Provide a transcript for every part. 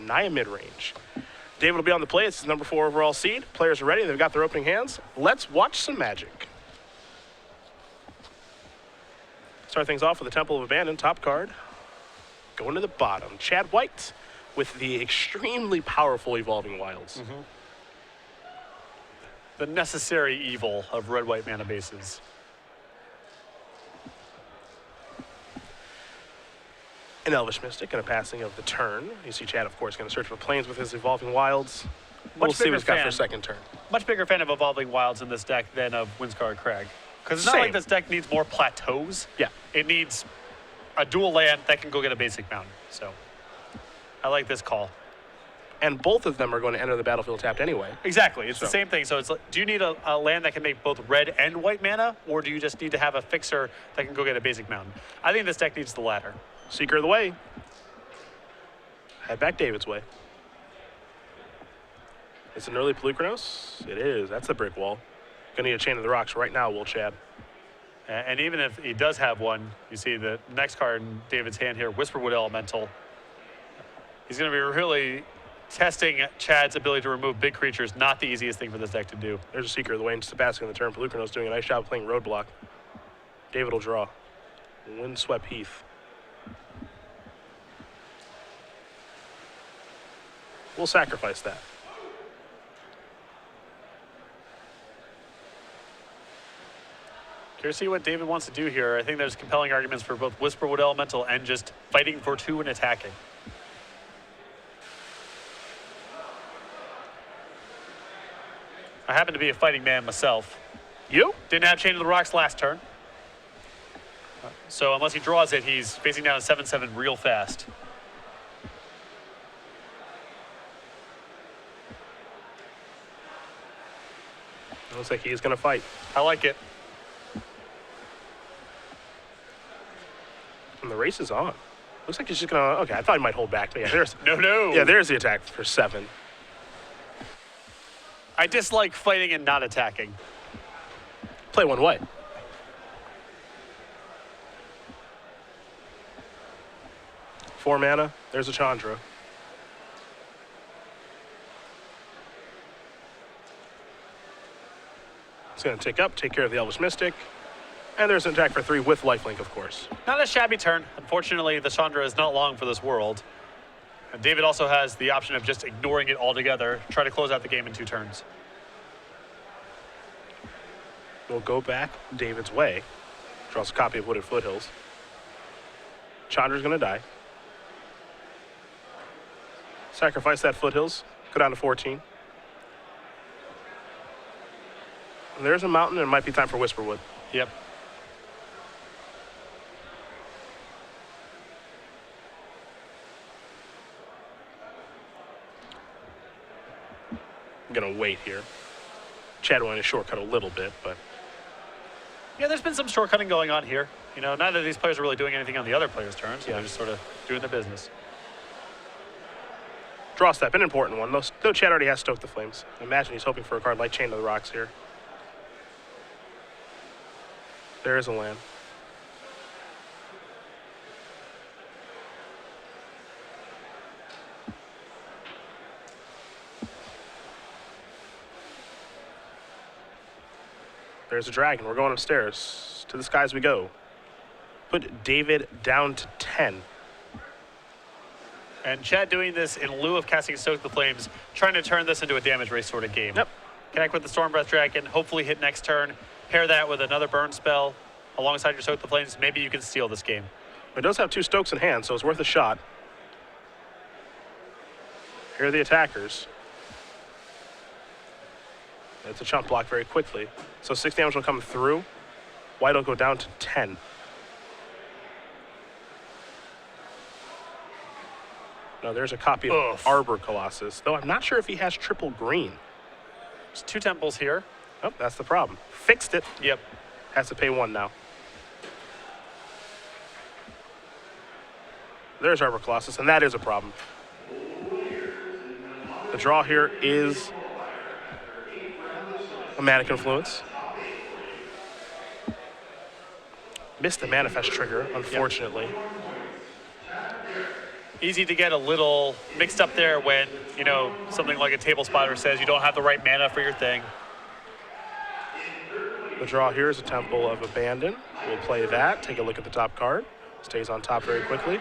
Naya mid-range. David will be on the play. It's his number 4 overall seed. Players are ready. They've got their opening hands. Let's watch some magic. Start things off with the Temple of Abandon, top card. Going to the bottom. Chad White with the extremely powerful Evolving Wilds. The necessary evil of red-white mana bases. An Elvish Mystic and a passing of the turn. You see Chad, of course, going to search for planes with his Evolving Wilds. We'll see what he's got for second turn. Much bigger fan of Evolving Wilds in this deck than of Windscarred Crag. Because it's not like this deck needs more plateaus. Yeah. It needs a dual land that can go get a basic mountain. So I like this call. And both of them are going to enter the battlefield tapped anyway. Exactly. It's the same thing. So it's like, do you need a land that can make both red and white mana, or do you just need to have a fixer that can go get a basic mountain? I think this deck needs the latter. Seeker of the Way. Head back David's way. It's an early Pelucranos. It is. That's the brick wall. Gonna need a Chain of the Rocks right now, Will Chad. And even if he does have one, you see the next card in David's hand here, Whisperwood Elemental. He's going to be really testing Chad's ability to remove big creatures. Not the easiest thing for this deck to do. There's a Seeker of the Way, and just passing the turn. Pelucranos doing a nice job playing Roadblock. David will draw. Windswept Heath. We'll sacrifice that. Curious to see what David wants to do here. I think there's compelling arguments for both Whisperwood Elemental and just fighting for 2 and attacking. I happen to be a fighting man myself. You? Didn't have Chain of the Rocks last turn. So unless he draws it, he's facing down a 7/7 real fast. It looks like he's going to fight. I like it. And the race is on. Looks like he's just going to... Okay, I thought he might hold back. But yeah, there's... No. Yeah, there's the attack for 7. I dislike fighting and not attacking. Play one way. Four mana. There's a Chandra. It's going to tick up, take care of the Elvish Mystic. And there's an attack for 3 with lifelink, of course. Not a shabby turn. Unfortunately, the Chandra is not long for this world. And David also has the option of just ignoring it altogether, try to close out the game in 2 turns. We'll go back David's way. Draws a copy of Wooded Foothills. Chandra's going to die. Sacrifice that Foothills. Go down to 14. And there's a mountain, and it might be time for Whisperwood. Yep. I'm going to wait here. Chad wanted to shortcut a little bit, but... Yeah, there's been some shortcutting going on here. You know, neither of these players are really doing anything on the other players' turns. Yeah. They're just sort of doing their business. Draw step, an important one. Though Chad already has Stoke the Flames. Imagine he's hoping for a card like Chain of the Rocks here. There is a land. There's a dragon. We're going upstairs. To the skies we go. Put David down to 10. And Chad doing this in lieu of casting Stoke the Flames, trying to turn this into a damage race sort of game. Yep. Connect with the Storm Breath Dragon, hopefully hit next turn. Pair that with another burn spell alongside your Stoke the Flames. Maybe you can steal this game. It does have 2 Stokes in hand, so it's worth a shot. Here are the attackers. It's a chump block very quickly. So 6 damage will come through. White will go down to 10. No, there's a copy of Arbor Colossus, though I'm not sure if he has triple green. There's 2 temples here. Oh, that's the problem. Fixed it. Yep. Has to pay 1 now. There's Arbor Colossus, and that is a problem. The draw here is a Mana Confluence. Missed the Manifest trigger, unfortunately. easy to get a little mixed up there when, you know, something like a table spotter says you don't have the right mana for your thing. The draw here is a Temple of Abandon. We'll play that. Take a look at the top card. Stays on top very quickly.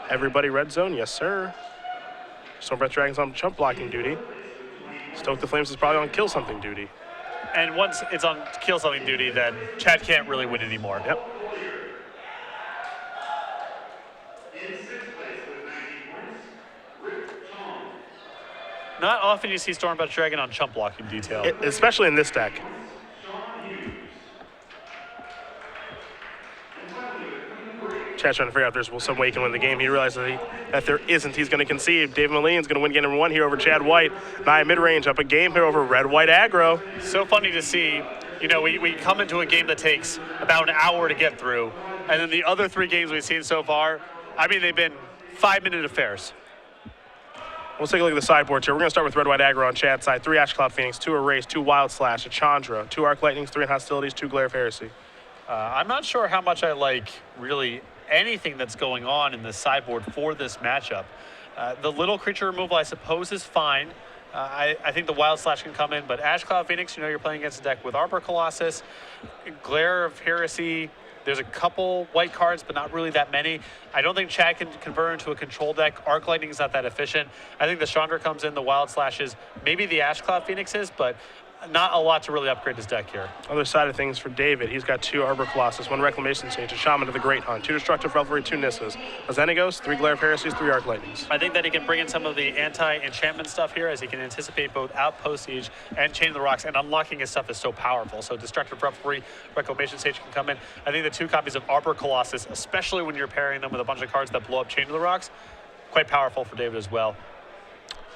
Everybody red zone, yes sir. Storm Breath Dragon's on chump blocking duty. Stoke the Flames is probably on kill something duty. And once it's on kill something duty, then Chad can't really win anymore. Yep. Not often you see Storm Breath Dragon on chump blocking detail. Especially in this deck. Chad's trying to figure out if there's some way he can win the game. He realizes that there isn't. He's going to concede. David Moline's going to win game number 1 here over Chad White. Nia mid-range up a game here over red-white aggro. So funny to see. You know, we come into a game that takes about an hour to get through, and then the other 3 games we've seen so far, I mean, they've been 5-minute affairs. We'll take a look at the sideboard here. We're going to start with red-white aggro on Chad's side. 3 Ash Cloud Phoenix, 2 Erase, 2 Wild Slash, a Chandra, 2 Arc Lightnings, 3 Hostilities, 2 Glare of Heresy. I'm not sure how much I like really anything that's going on in the sideboard for this matchup. The little creature removal, I suppose, is fine. I think the Wild Slash can come in, but Ash Cloud Phoenix, you know you're playing against a deck with Arbor Colossus, Glare of Heresy. There's a couple white cards, but not really that many. I don't think Chad can convert into a control deck. Arc Lightning is not that efficient. I think the Chandra comes in, the Wild Slashes, maybe the Ash Cloud Phoenixes, but not a lot to really upgrade his deck here. Other side of things for David, he's got 2 Arbor Colossus, 1 Reclamation Sage, a Shaman to the Great Hunt, 2 Destructive Revelry, 2 Nissas, a Xenagos, 3 Glare of Heresies, 3 Arc Lightnings. I think that he can bring in some of the anti-enchantment stuff here, as he can anticipate both Outpost Siege and Chain of the Rocks, and unlocking his stuff is so powerful. So Destructive Revelry, Reclamation Sage can come in. I think the 2 copies of Arbor Colossus, especially when you're pairing them with a bunch of cards that blow up Chain of the Rocks, quite powerful for David as well.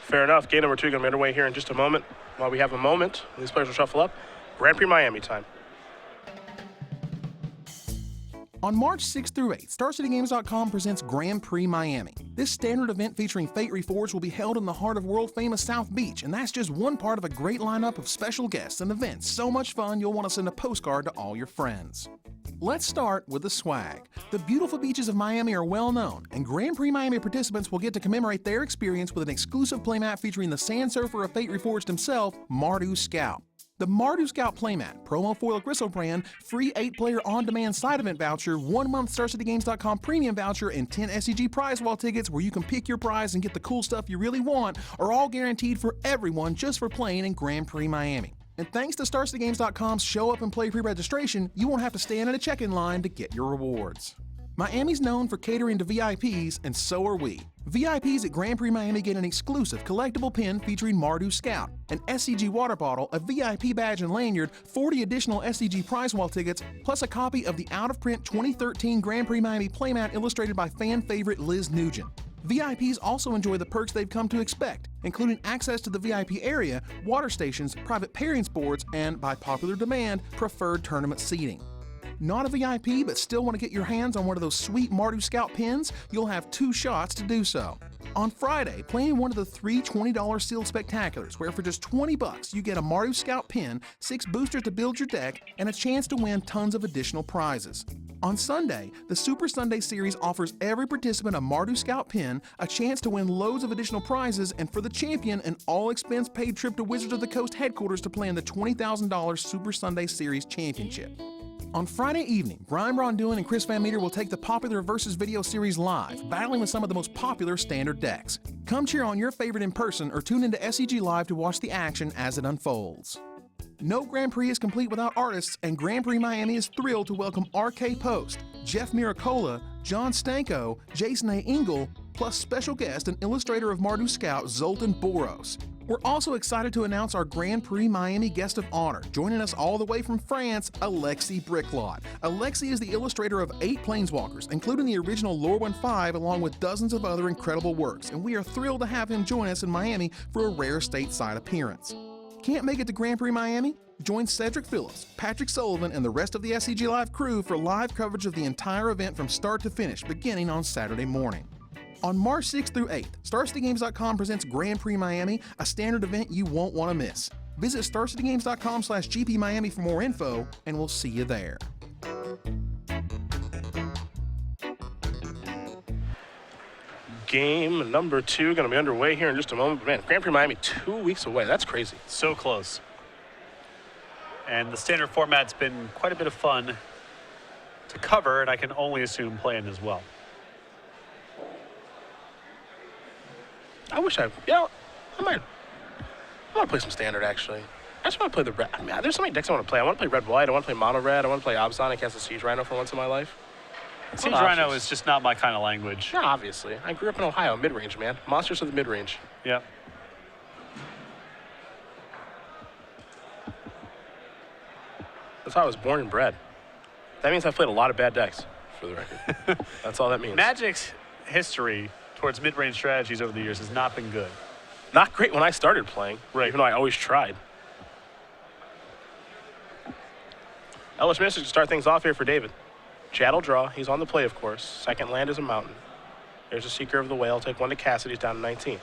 Fair enough. Game number 2 going to be underway here in just a moment. While we have a moment, these players will shuffle up. Grand Prix Miami time. On March 6th through 8th, StarCityGames.com presents Grand Prix Miami. This standard event featuring Fate Reforged will be held in the heart of world-famous South Beach, and that's just one part of a great lineup of special guests and events. So much fun, you'll want to send a postcard to all your friends. Let's start with the swag. The beautiful beaches of Miami are well known, and Grand Prix Miami participants will get to commemorate their experience with an exclusive playmat featuring the Sand Surfer of Fate Reforged himself, Mardu Scout. The Mardu Scout playmat, promo foil Gristle brand, free 8-player on-demand side event voucher, 1-month StarCityGames.com premium voucher, and 10 SCG prize wall tickets where you can pick your prize and get the cool stuff you really want are all guaranteed for everyone just for playing in Grand Prix Miami. And thanks to StarCityGames.com's Show Up and Play pre-registration, you won't have to stand in a check-in line to get your rewards. Miami's known for catering to VIPs, and so are we. VIPs at Grand Prix Miami get an exclusive collectible pin featuring Mardu Scout, an SCG water bottle, a VIP badge and lanyard, 40 additional SCG prize wall tickets, plus a copy of the out-of-print 2013 Grand Prix Miami playmat illustrated by fan favorite Liz Nugent. VIPs also enjoy the perks they've come to expect, including access to the VIP area, water stations, private pairings boards, and, by popular demand, preferred tournament seating. Not a VIP but still want to get your hands on one of those sweet Mardu Scout pins? You'll have 2 shots to do so. On Friday, play in one of the 3 $20 sealed spectaculars, where for just $20 you get a Mardu Scout pin, 6 boosters to build your deck, and a chance to win tons of additional prizes. On Sunday, the Super Sunday Series offers every participant a Mardu Scout pin, a chance to win loads of additional prizes, and for the champion, an all-expense-paid trip to Wizards of the Coast headquarters to play in the $20,000 Super Sunday Series Championship. On Friday evening, Brian Ronduin and Chris Van Meter will take the popular Versus video series live, battling with some of the most popular standard decks. Come cheer on your favorite in person or tune into SCG Live to watch the action as it unfolds. No Grand Prix is complete without artists, and Grand Prix Miami is thrilled to welcome RK Post, Jeff Miracola, John Stanko, Jason A. Engel, plus special guest and illustrator of Mardu Scout, Zoltan Boros. We're also excited to announce our Grand Prix Miami guest of honor. Joining us all the way from France, Alexi Bricklot. Alexi is the illustrator of 8 Planeswalkers, including the original Lorwyn 5, along with dozens of other incredible works, and we are thrilled to have him join us in Miami for a rare stateside appearance. Can't make it to Grand Prix Miami? Join Cedric Phillips, Patrick Sullivan, and the rest of the SCG Live crew for live coverage of the entire event from start to finish, beginning on Saturday morning. On March 6th through 8th, StarCityGames.com presents Grand Prix Miami, a standard event you won't want to miss. Visit StarCityGames.com/GP Miami for more info, and we'll see you there. Game number 2 going to be underway here in just a moment. Man, Grand Prix Miami 2 weeks away. That's crazy. So close. And the standard format's been quite a bit of fun to cover, and I can only assume playing as well. I wish I want to play some standard, actually. I just want to play the red. I mean, there's so many decks I want to play. I want to play red white. I want to play mono red. I want to play Abzan against the Siege Rhino for once in my life. Siege Rhino is just not my kind of language. Yeah, obviously. I grew up in Ohio, mid-range, man. Monsters of the mid-range. Yeah. That's how I was born and bred. That means I've played a lot of bad decks, for the record. That's all that means. Magic's history towards mid-range strategies over the years has not been good. Not great when I started playing, Right. even though I always tried. Ellis Minister to start things off here for David. Chad will draw. He's on the play, of course. Second land is a mountain. There's a Seeker of the Whale. Take 1 to Cassidy's down to 19.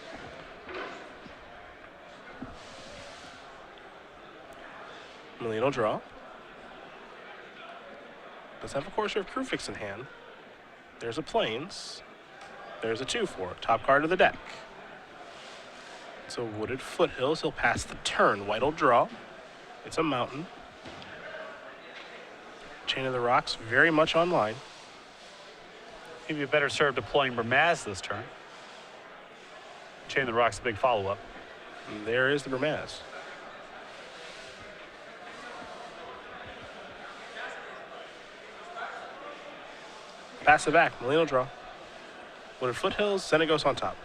Moline will draw. Does have a Courser of Crewfix in hand. There's a Plains. There's a 2/4. Top card of the deck. It's a Wooded Foothills. He'll pass the turn. White will draw. It's a mountain. Chain of the Rocks, very much online. Maybe you better serve deploying Bermaz this turn. Chain of the Rock's a big follow-up. And there is the Bermaz. Pass it back. Moline will draw. Wooded Foothills, Xenagos on top.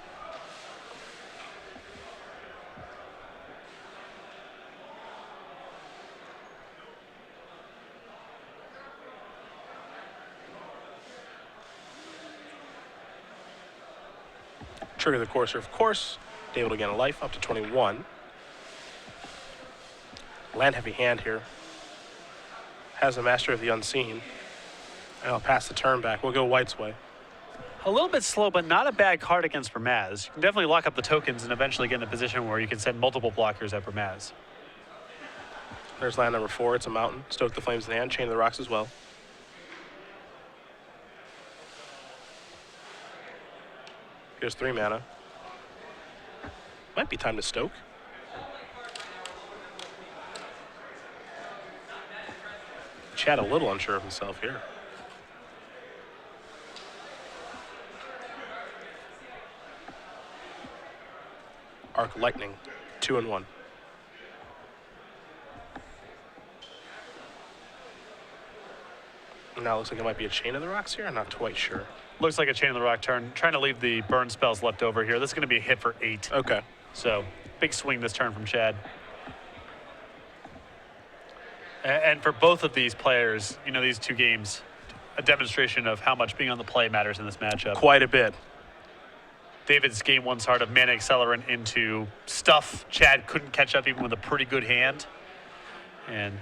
Trigger the Courser, of course. David will gain a life up to 21. Land heavy hand here. Has a Master of the Unseen. And I'll pass the turn back. We'll go White's way. A little bit slow, but not a bad card against Bermaz. You can definitely lock up the tokens and eventually get in a position where you can send multiple blockers at Bermaz. There's land number 4. It's a mountain. Stoke the Flames in the hand. Chain of the Rocks as well. Here's 3 mana. Might be time to Stoke. Chad a little unsure of himself here. Arc Lightning, 2-1. Now it looks like it might be a Chain of the Rocks here. I'm not quite sure. Looks like a Chain of the Rock turn. Trying to leave the burn spells left over here. This is going to be a hit for 8. Okay. So, big swing this turn from Chad. And for both of these players, you know, these two games, a demonstration of how much being on the play matters in this matchup. Quite a bit. David's game 1 start of Mana Accelerant into stuff Chad couldn't catch up even with a pretty good hand. And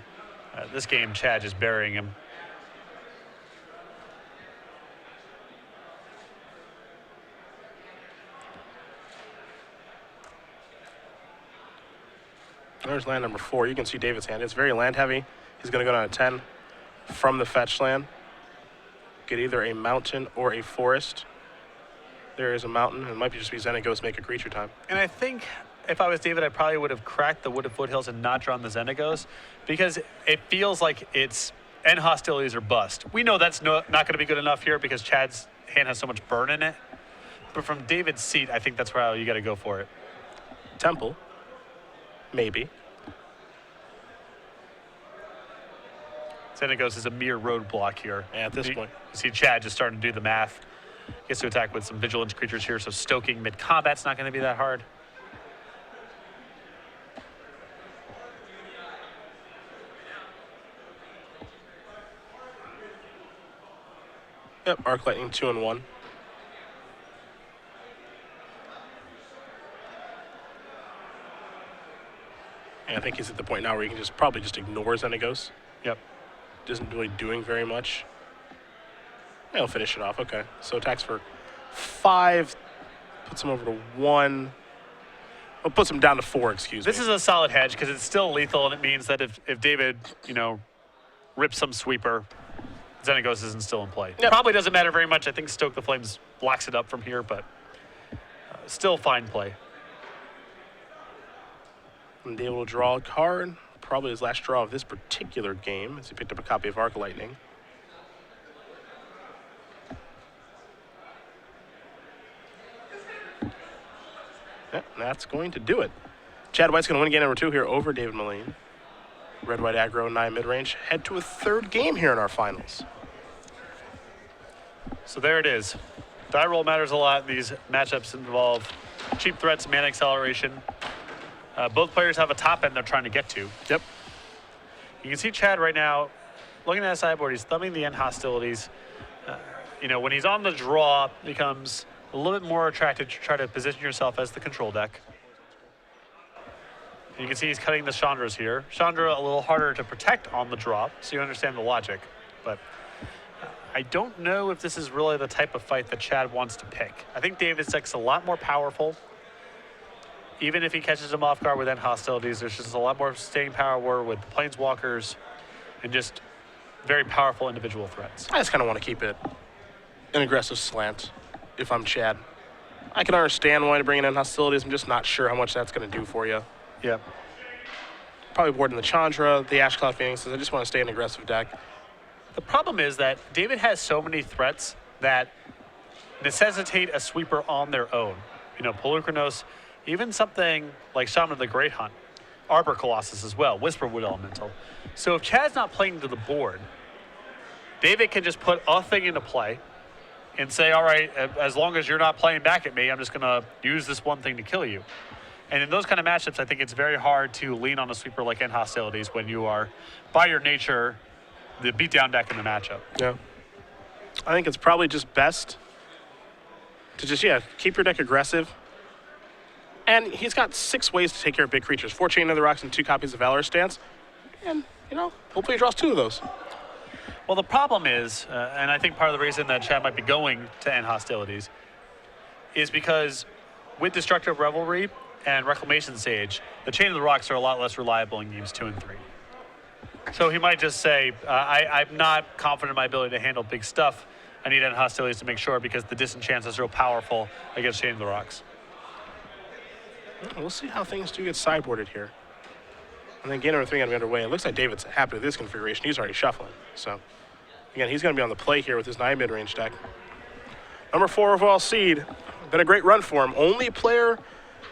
this game, Chad just burying him. There's land number 4. You can see David's hand. It's very land heavy. He's going to go down to 10 from the fetch land. Get either a mountain or a forest. There is a mountain. It might just be Xenagos make a creature time. And I think if I was David, I probably would have cracked the Wooded Foothills and not drawn the Xenagos because it feels like it's end hostilities or bust. We know that's not going to be good enough here because Chad's hand has so much burn in it. But from David's seat, I think that's where you got to go for it. Temple. Maybe. Xenagos is a mere roadblock here. Yeah, at this point. You see Chad just starting to do the math. Gets to attack with some vigilance creatures here, so stoking mid-combat's not going to be that hard. Yep, Arc Lightning 2-1. And I think he's at the point now where he can probably just ignore Xenagos. Yep. Isn't really doing very much. He'll finish it off. Okay. So attacks for 5. Puts him over to 1. Well, puts him down to 4, excuse me. This is a solid hedge because it's still lethal, and it means that if David, rips some sweeper, Xenagos isn't still in play. Yep. Probably doesn't matter very much. I think Stoke the Flames blocks it up from here, but still fine play. And able to draw a card. Probably his last draw of this particular game as he picked up a copy of Arc Lightning. Yep, that's going to do it. Chad White's going to win game number 2 here over David Moline. Red-White aggro, 9 mid-range. Head to a third game here in our finals. So there it is. Die roll matters a lot. These matchups involve cheap threats, mana acceleration. Both players have a top end they're trying to get to. Yep. You can see Chad right now, looking at the sideboard, he's thumbing the end hostilities. When he's on the draw, it becomes a little bit more attractive to try to position yourself as the control deck. You can see he's cutting the Chandras here. Chandra a little harder to protect on the draw, so you understand the logic. But I don't know if this is really the type of fight that Chad wants to pick. I think David's deck's a lot more powerful. Even if he catches him off guard with end hostilities, there's just a lot more staying power with planeswalkers and just very powerful individual threats. I just kind of want to keep it an aggressive slant if I'm Chad. I can understand why to bring in hostilities. I'm just not sure how much that's going to do for you. Yep. Probably boarding the Chandra, the Ash Cloud Phoenixes. I just want to stay an aggressive deck. The problem is that David has so many threats that necessitate a sweeper on their own. Polukranos, even something like Shaman of the Great Hunt, Arbor Colossus as well, Whisperwood Elemental. So if Chad's not playing to the board, David can just put a thing into play and say, all right, as long as you're not playing back at me, I'm just going to use this one thing to kill you. And in those kind of matchups, I think it's very hard to lean on a sweeper like End Hostilities when you are, by your nature, the beatdown deck in the matchup. Yeah. I think it's probably just best to just, keep your deck aggressive. And he's got 6 ways to take care of big creatures. 4 Chain of the Rocks and 2 copies of Valorous Stance. And, hopefully he draws 2 of those. Well, the problem is, and I think part of the reason that Chad might be going to End Hostilities is because with Destructive Revelry and Reclamation Sage, the Chain of the Rocks are a lot less reliable in games 2 and 3. So he might just say, I'm not confident in my ability to handle big stuff. I need End Hostilities to make sure because the disenchants are so powerful against Chain of the Rocks. We'll see how things do get sideboarded here. And then game number 3 going to be underway. It looks like David's happy with this configuration. He's already shuffling. So, again, he's going to be on the play here with his 9 mid-range deck. Number 4 overall seed. Been a great run for him. Only player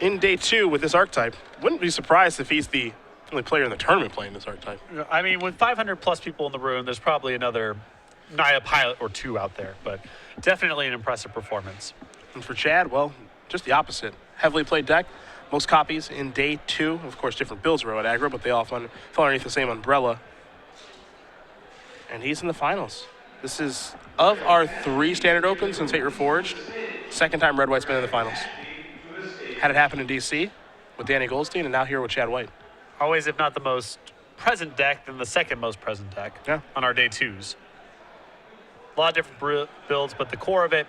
in day 2 with this archetype. Wouldn't be surprised if he's the only player in the tournament playing this archetype. I mean, with 500 plus people in the room, there's probably another Naya pilot or 2 out there, but definitely an impressive performance. And for Chad, well, just the opposite. Heavily played deck. Most copies in day 2. Of course, different builds are at aggro, but they all fall underneath the same umbrella. And he's in the finals. This is, of our 3 standard opens since Fate Reforged, second time Red White's been in the finals. Had it happen in DC with Danny Goldstein, and now here with Chad White. Always, if not the most present deck, then the second most present deck on our day 2s. A lot of different builds, but the core of it,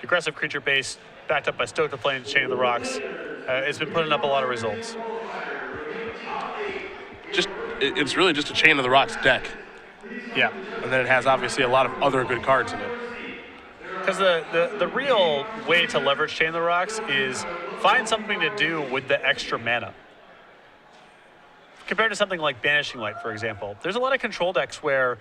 aggressive creature base, backed up by Stoke the Flames, Chain of the Rocks. It's been putting up a lot of results. It's really just a Chain of the Rocks deck. Yeah. And then it has obviously a lot of other good cards in it. Because the real way to leverage Chain of the Rocks is find something to do with the extra mana. Compared to something like Banishing Light, for example, there's a lot of control decks where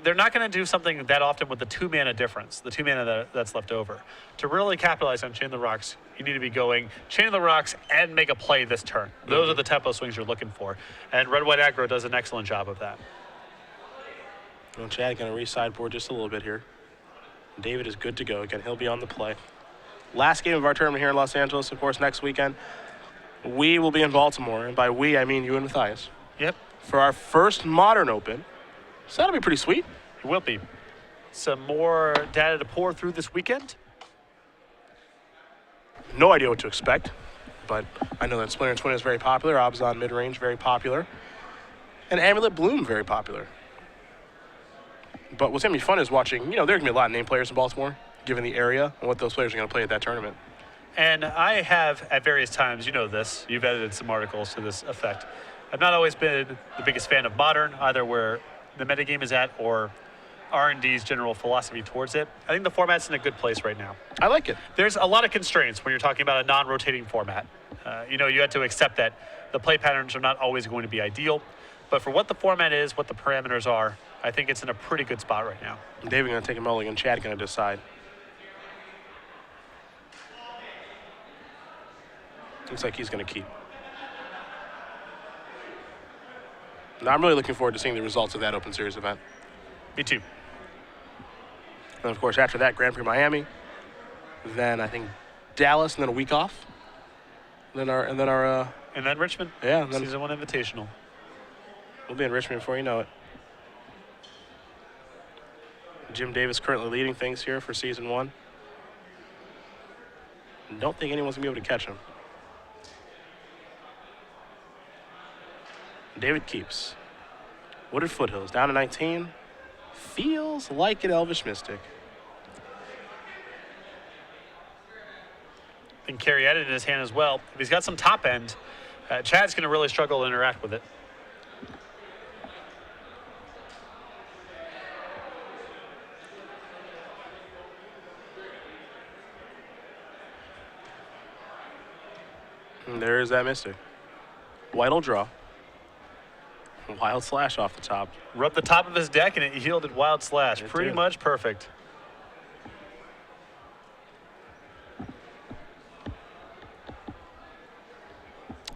they're not going to do something that often with the 2 mana difference, the 2 mana that's left over. To really capitalize on Chain of the Rocks, you need to be going Chain of the Rocks and make a play this turn. Those are the tempo swings you're looking for. And Red-White Aggro does an excellent job of that. Well, Chad going to re-sideboard just a little bit here. David is good to go. Again, he'll be on the play. Last game of our tournament here in Los Angeles, of course, next weekend. We will be in Baltimore, and by we, I mean you and Matthias. Yep. For our first Modern Open. So that'll be pretty sweet. It will be. Some more data to pour through this weekend. No idea what to expect, but I know that Splinter and Twin is very popular, Abzan mid-range very popular, and Amulet Bloom very popular. But what's going to be fun is watching, there are going to be a lot of name players in Baltimore, given the area and what those players are going to play at that tournament. And I have, at various times, you know this, you've edited some articles to this effect. I've not always been the biggest fan of Modern, either where the metagame is at or R&D's general philosophy towards it. I think the format's in a good place right now. I like it. There's a lot of constraints when you're talking about a non-rotating format. You know, you have to accept that the play patterns are not always going to be ideal. But for what the format is, what the parameters are, I think it's in a pretty good spot right now. David going to take a mulligan. Chad going to decide. Looks like he's going to keep. Now, I'm really looking forward to seeing the results of that Open Series event. Me too. And, of course, after that, Grand Prix Miami. Then, I think, Dallas, and then a week off. And then Richmond. Yeah. And then Season 1 Invitational. we'll be in Richmond before you know it. Jim Davis currently leading things here for Season 1. Don't think anyone's going to be able to catch him. David keeps. Wooded Foothills down to 19. Feels like an Elvish Mystic. And carry it in his hand as well. If he's got some top end, Chad's going to really struggle to interact with it. And there is that Mystic. White'll draw. Wild Slash off the top. Rubbed the top of his deck and it yielded Wild Slash. Pretty much perfect.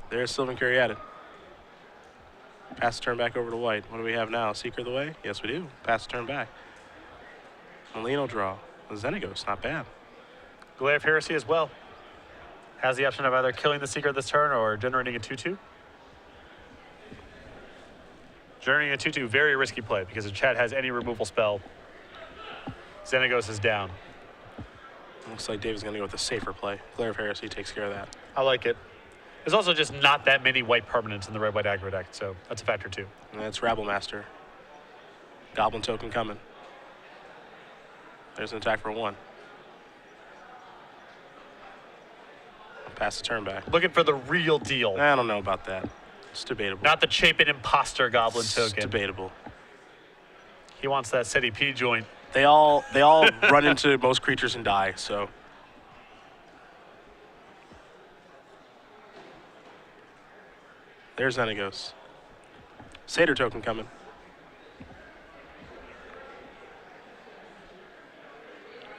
There's Sylvan Caryatid. Pass the turn back over to White. What do we have now? Seeker of the Way? Yes, we do. Pass the turn back. Moline will draw. Xenagos, not bad. Glare of Heresy as well. Has the option of either killing the Seeker this turn or generating a 2-2. Generating a 2-2, very risky play because if Chad has any removal spell, Xenagos is down. Looks like Dave's going to go with a safer play. Glare of Heresy takes care of that. I like it. There's also just not that many white permanents in the red-white aggro deck, so that's a factor too. And that's Rabblemaster. Goblin token coming. There's an attack for 1. I'll pass the turn back. Looking for the real deal. I don't know about that. It's debatable. Not the Chapin Imposter Goblin It's token. debatable. He wants that City P joint. They all run into most creatures and die, so. There's Xenagos. Satyr token coming.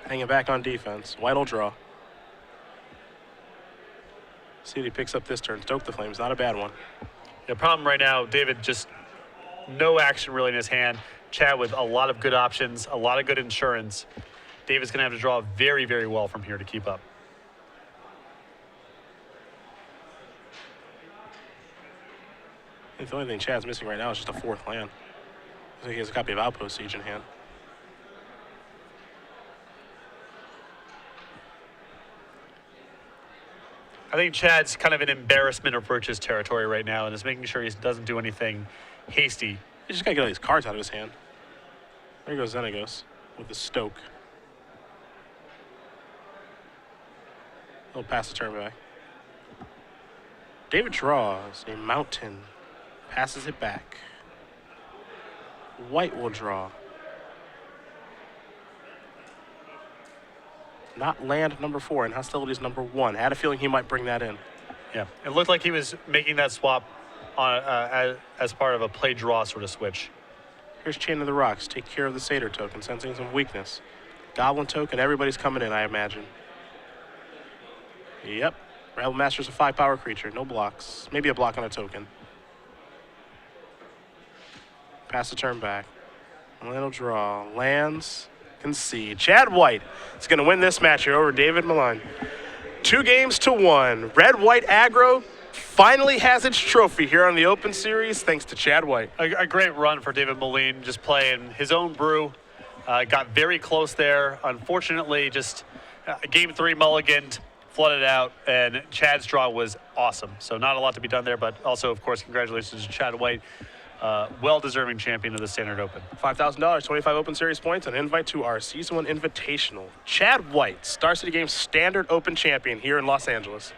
Hanging back on defense. White'll draw. See what he picks up this turn. Stoke the Flames, not a bad one. The problem right now, David just no action really in his hand. Chad with a lot of good options, a lot of good insurance. David's going to have to draw very, very well from here to keep up. I think the only thing Chad's missing right now is just a 4th land. I think he has a copy of Outpost Siege in hand. I think Chad's kind of in embarrassment of purchase territory right now and is making sure he doesn't do anything hasty. He just got to get all these cards out of his hand. There goes Xenagos with the Stoke. He'll pass the turn back. David draws a mountain. Passes it back. White will draw. Not land number 4 and hostilities number 1. Had a feeling he might bring that in. Yeah, it looked like he was making that swap on as part of a play draw sort of switch. Here's Chain of the Rocks. Take care of the Satyr token, sensing some weakness. Goblin token, everybody's coming in, I imagine. Yep. Rabblemaster's a 5-power creature, no blocks. Maybe a block on a token. Pass the turn back. Little draw. Lands. Concede. Chad White is going to win this match here over David Moline. 2-1. Red-white aggro finally has its trophy here on the Open Series thanks to Chad White. A great run for David Moline, just playing his own brew. Got very close there. Unfortunately, just game 3 mulliganed, flooded out, and Chad's draw was awesome. So not a lot to be done there, but also, of course, congratulations to Chad White. Well-deserving champion of the Standard Open. $5,000, 25 Open Series points, and an invite to our Season 1 Invitational. Chad White, Star City Games Standard Open champion here in Los Angeles.